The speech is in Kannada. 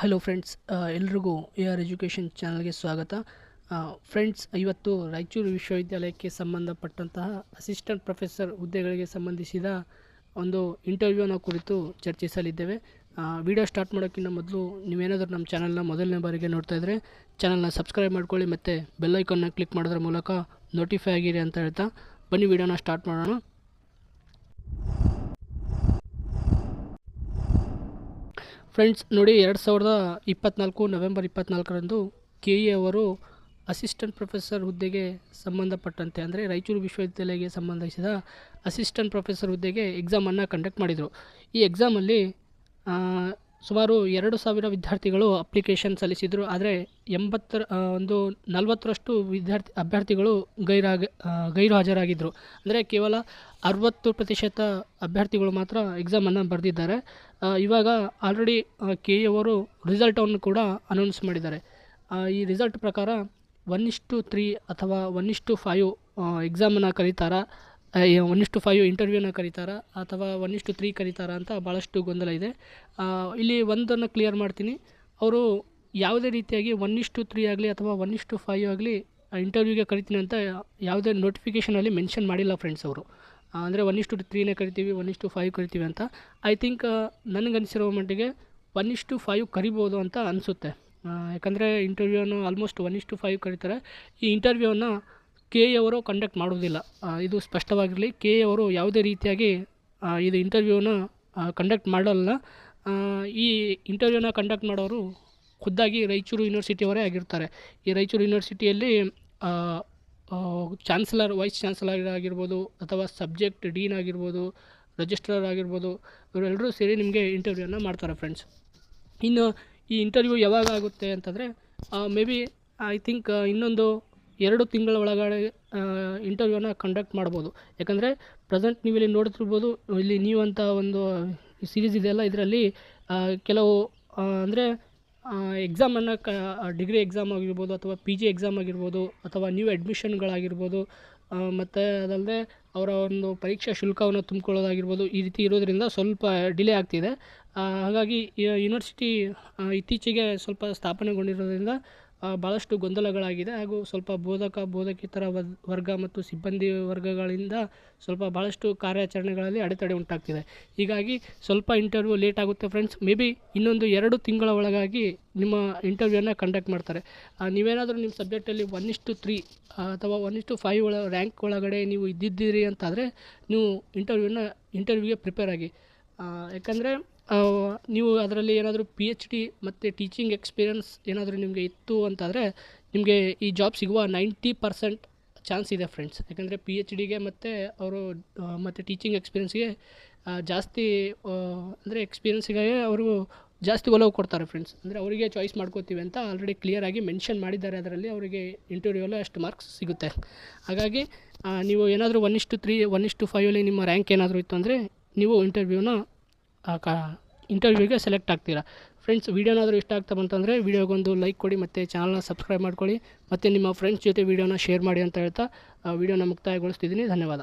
ಹಲೋ ಫ್ರೆಂಡ್ಸ್, ಎಲ್ರಿಗೂ AR ಎಜುಕೇಷನ್ ಚಾನಲ್ಗೆ ಸ್ವಾಗತ. ಫ್ರೆಂಡ್ಸ್, ಇವತ್ತು ರಾಯಚೂರು ವಿಶ್ವವಿದ್ಯಾಲಯಕ್ಕೆ ಸಂಬಂಧಪಟ್ಟಂತಹ ಅಸಿಸ್ಟೆಂಟ್ ಪ್ರೊಫೆಸರ್ ಹುದ್ದೆಗಳಿಗೆ ಸಂಬಂಧಿಸಿದ ಒಂದು ಇಂಟರ್ವ್ಯೂನ ಕುರಿತು ಚರ್ಚಿಸಲಿದ್ದೇವೆ. ವಿಡಿಯೋ ಸ್ಟಾರ್ಟ್ ಮಾಡೋಕ್ಕಿಂತ ಮೊದಲು ನೀವೇನಾದರೂ ನಮ್ಮ ಚಾನಲ್ನ ಮೊದಲನೇ ಬಾರಿಗೆ ನೋಡ್ತಾ ಇದ್ದರೆ ಚಾನಲ್ನ ಸಬ್ಸ್ಕ್ರೈಬ್ ಮಾಡ್ಕೊಳ್ಳಿ ಮತ್ತು ಬೆಲ್ ಐಕಾನ್ನ ಕ್ಲಿಕ್ ಮಾಡೋದ್ರ ಮೂಲಕ ನೋಟಿಫೈ ಆಗಿರಿ ಅಂತ ಹೇಳ್ತಾ ಬನ್ನಿ ವಿಡಿಯೋನ ಸ್ಟಾರ್ಟ್ ಮಾಡೋಣ. ಫ್ರೆಂಡ್ಸ್ ನೋಡಿ, 2024 ನವೆಂಬರ್ 24ರಂದು KE ಅವರು ಅಸಿಸ್ಟೆಂಟ್ ಪ್ರೊಫೆಸರ್ ಹುದ್ದೆಗೆ ಸಂಬಂಧಪಟ್ಟಂತೆ ಅಂದರೆ ರಾಯಚೂರು ವಿಶ್ವವಿದ್ಯಾಲಯಕ್ಕೆ ಸಂಬಂಧಿಸಿದ ಅಸಿಸ್ಟೆಂಟ್ ಪ್ರೊಫೆಸರ್ ಹುದ್ದೆಗೆ ಎಕ್ಸಾಮನ್ನು ಕಂಡಕ್ಟ್ ಮಾಡಿದರು. ಈ ಎಕ್ಸಾಮಲ್ಲಿ ಸುಮಾರು 2,000 ವಿದ್ಯಾರ್ಥಿಗಳು ಅಪ್ಲಿಕೇಶನ್ ಸಲ್ಲಿಸಿದರು. ಆದರೆ 40ರಷ್ಟು ಅಭ್ಯರ್ಥಿಗಳು ಗೈರು ಹಾಜರಾಗಿದ್ದರು. ಅಂದರೆ ಕೇವಲ 60% ಅಭ್ಯರ್ಥಿಗಳು ಮಾತ್ರ ಎಕ್ಸಾಮನ್ನು ಬರೆದಿದ್ದಾರೆ. ಇವಾಗ ಆಲ್ರೆಡಿ KE ಅವರು ರಿಸಲ್ಟನ್ನು ಕೂಡ ಅನೌನ್ಸ್ ಮಾಡಿದ್ದಾರೆ. ಈ ರಿಸಲ್ಟ್ ಪ್ರಕಾರ 1:3 ಅಥವಾ 1:5 ಎಕ್ಸಾಮನ್ನು ಕರೀತಾರಾ, 1:5 ಇಂಟರ್ವ್ಯೂನ ಕರೀತಾರಾ ಅಥವಾ 1:3 ಕರೀತಾರಾ ಅಂತ ಭಾಳಷ್ಟು ಗೊಂದಲ ಇದೆ. ಇಲ್ಲಿ ಒಂದನ್ನು ಕ್ಲಿಯರ್ ಮಾಡ್ತೀನಿ. ಅವರು ಯಾವುದೇ ರೀತಿಯಾಗಿ 1:3 ಆಗಲಿ ಅಥವಾ 1:5 ಆಗಲಿ ಇಂಟರ್ವ್ಯೂಗೆ ಕರಿತೀನಿ ಅಂತ ಯಾವುದೇ ನೋಟಿಫಿಕೇಷನಲ್ಲಿ ಮೆನ್ಷನ್ ಮಾಡಿಲ್ಲ ಫ್ರೆಂಡ್ಸ್ ಅವರು. ಅಂದರೆ 1:3ನೇ ಕರಿತೀವಿ, 1:5 ಕರಿತೀವಿ ಅಂತ. ಐ ಥಿಂಕ್ ನನಗನ್ಸಿರೋ ಮಟ್ಟಿಗೆ 1:5 ಕರಿಬೋದು ಅಂತ ಅನಿಸುತ್ತೆ. ಯಾಕಂದರೆ ಇಂಟರ್ವ್ಯೂವನ್ನು ಆಲ್ಮೋಸ್ಟ್ 1:5 ಕರೀತಾರೆ. ಈ ಇಂಟರ್ವ್ಯೂವನ್ನು KE ಅವರು ಕಂಡಕ್ಟ್ ಮಾಡೋದಿಲ್ಲ, ಇದು ಸ್ಪಷ್ಟವಾಗಿರಲಿ. KE ಅವರು ಯಾವುದೇ ರೀತಿಯಾಗಿ ಇದು ಇಂಟರ್ವ್ಯೂನ ಕಂಡಕ್ಟ್ ಮಾಡಲ್ಲ. ಈ ಇಂಟರ್ವ್ಯೂನ ಕಂಡಕ್ಟ್ ಮಾಡೋರು ಖುದ್ದಾಗಿ ರಾಯಚೂರು ಯೂನಿವರ್ಸಿಟಿಯವರೇ ಆಗಿರ್ತಾರೆ. ಈ ರಾಯಚೂರು ಯೂನಿವರ್ಸಿಟಿಯಲ್ಲಿ ಚಾನ್ಸಲರ್, ವೈಸ್ ಚಾನ್ಸಲರ್ ಆಗಿರ್ಬೋದು ಅಥವಾ ಸಬ್ಜೆಕ್ಟ್ ಡೀನ್ ಆಗಿರ್ಬೋದು, ರಿಜಿಸ್ಟ್ರಾರ್ ಆಗಿರ್ಬೋದು, ಇವರೆಲ್ಲರೂ ಸೇರಿ ನಿಮಗೆ ಇಂಟರ್ವ್ಯೂನ ಮಾಡ್ತಾರೆ ಫ್ರೆಂಡ್ಸ್. ಇನ್ನು ಈ ಇಂಟರ್ವ್ಯೂ ಯಾವಾಗ ಆಗುತ್ತೆ ಅಂತಂದರೆ ಮೇ ಬಿ ಐ ಥಿಂಕ್ ಇನ್ನೊಂದು 2 ತಿಂಗಳ ಒಳಗಡೆ ಇಂಟರ್ವ್ಯೂನ ಕಂಡಕ್ಟ್ ಮಾಡ್ಬೋದು. ಯಾಕಂದರೆ ಪ್ರೆಸೆಂಟ್ ನೀವು ಇಲ್ಲಿ ನೋಡ್ತಿರ್ಬೋದು, ಇಲ್ಲಿ ನೀವು ಅಂತ ಒಂದು ಸೀರೀಸ್ ಇದೆಯಲ್ಲ, ಇದರಲ್ಲಿ ಕೆಲವು ಅಂದರೆ ಎಕ್ಸಾಮನ್ನು ಡಿಗ್ರಿ ಎಕ್ಸಾಮ್ ಆಗಿರ್ಬೋದು ಅಥವಾ PG ಎಕ್ಸಾಮ್ ಆಗಿರ್ಬೋದು ಅಥವಾ ನ್ಯೂ ಅಡ್ಮಿಷನ್ಗಳಾಗಿರ್ಬೋದು, ಮತ್ತು ಅದಲ್ಲದೆ ಅವರ ಒಂದು ಪರೀಕ್ಷಾ ಶುಲ್ಕವನ್ನು ತುಂಬಿಕೊಳ್ಳೋದಾಗಿರ್ಬೋದು, ಈ ರೀತಿ ಇರೋದರಿಂದ ಸ್ವಲ್ಪ ಡಿಲೇ ಆಗ್ತಿದೆ. ಹಾಗಾಗಿ ಯೂನಿವರ್ಸಿಟಿ ಇತ್ತೀಚೆಗೆ ಸ್ವಲ್ಪ ಸ್ಥಾಪನೆಗೊಂಡಿರೋದ್ರಿಂದ ಭಾಳಷ್ಟು ಗೊಂದಲಗಳಾಗಿದೆ. ಹಾಗೂ ಸ್ವಲ್ಪ ಬೋಧಕೇತರ ವರ್ಗ ಮತ್ತು ಸಿಬ್ಬಂದಿ ವರ್ಗಗಳಿಂದ ಸ್ವಲ್ಪ ಭಾಳಷ್ಟು ಕಾರ್ಯಾಚರಣೆಗಳಲ್ಲಿ ಅಡೆತಡೆ ಉಂಟಾಗ್ತಿದೆ. ಹೀಗಾಗಿ ಸ್ವಲ್ಪ ಇಂಟರ್ವ್ಯೂ ಲೇಟ್ ಆಗುತ್ತೆ ಫ್ರೆಂಡ್ಸ್. ಮೇ ಬಿ ಇನ್ನೊಂದು 2 ತಿಂಗಳ ಒಳಗಾಗಿ ನಿಮ್ಮ ಇಂಟರ್ವ್ಯೂನ ಕಂಡಕ್ಟ್ ಮಾಡ್ತಾರೆ. ನೀವೇನಾದರೂ ನಿಮ್ಮ ಸಬ್ಜೆಕ್ಟಲ್ಲಿ 1:3 ಅಥವಾ 1:5 ರ್ಯಾಂಕ್ ಒಳಗಡೆ ನೀವು ಇದ್ದಿದ್ದೀರಿ ಅಂತಾದರೆ ನೀವು ಇಂಟರ್ವ್ಯೂಗೆ ಪ್ರಿಪೇರ್ ಆಗಿ. ಯಾಕಂದರೆ ನೀವು ಅದರಲ್ಲಿ ಏನಾದರೂ PhD ಮತ್ತು ಟೀಚಿಂಗ್ ಎಕ್ಸ್ಪೀರಿಯನ್ಸ್ ಏನಾದರೂ ನಿಮಗೆ ಇತ್ತು ಅಂತಾದರೆ ನಿಮಗೆ ಈ ಜಾಬ್ ಸಿಗುವ 90% ಚಾನ್ಸ್ ಇದೆ ಫ್ರೆಂಡ್ಸ್. ಯಾಕಂದರೆ PhDಗೆ ಮತ್ತು ಮತ್ತು ಟೀಚಿಂಗ್ ಎಕ್ಸ್ಪೀರಿಯನ್ಸ್ಗೆ ಜಾಸ್ತಿ ಅಂದರೆ ಎಕ್ಸ್ಪೀರಿಯನ್ಸಿಗೆ ಅವರು ಜಾಸ್ತಿ ಒಲವು ಕೊಡ್ತಾರೆ ಫ್ರೆಂಡ್ಸ್. ಅಂದರೆ ಅವರಿಗೆ ಚಾಯ್ಸ್ ಮಾಡ್ಕೋತೀವಿ ಅಂತ ಆಲ್ರೆಡಿ ಕ್ಲಿಯರಾಗಿ ಮೆನ್ಷನ್ ಮಾಡಿದ್ದಾರೆ. ಅದರಲ್ಲಿ ಅವರಿಗೆ ಇಂಟರ್ವ್ಯೂವಲ್ಲಿ ಅಷ್ಟು ಮಾರ್ಕ್ಸ್ ಸಿಗುತ್ತೆ. ಹಾಗಾಗಿ ನೀವು ಏನಾದರೂ 1:3, 1:5 ನಿಮ್ಮ ರ್ಯಾಂಕ್ ಏನಾದರೂ ಇತ್ತು ಅಂದರೆ ನೀವು ಇಂಟರ್ವ್ಯೂಗೆ ಸೆಲೆಕ್ಟ್ ಆಗ್ತೀರಾ. ಫ್ರೆಂಡ್ಸ್, ವೀಡಿಯೋನಾದರೂ ಇಷ್ಟ ಆಗ್ತಾ ಬಂತಂದರೆ ವೀಡಿಯೋಗೊಂದು ಲೈಕ್ ಕೊಡಿ ಮತ್ತು ಚಾನಲ್ನ ಸಬ್ಸ್ಕ್ರೈಬ್ ಮಾಡ್ಕೊಳ್ಳಿ ಮತ್ತು ನಿಮ್ಮ ಫ್ರೆಂಡ್ಸ್ ಜೊತೆ ವೀಡಿಯೋನ ಶೇರ್ ಮಾಡಿ ಅಂತ ಹೇಳ್ತಾ ವೀಡಿಯೋನ ಮುಕ್ತಾಯಗೊಳಿಸ್ತಿದ್ದೀನಿ. ಧನ್ಯವಾದ.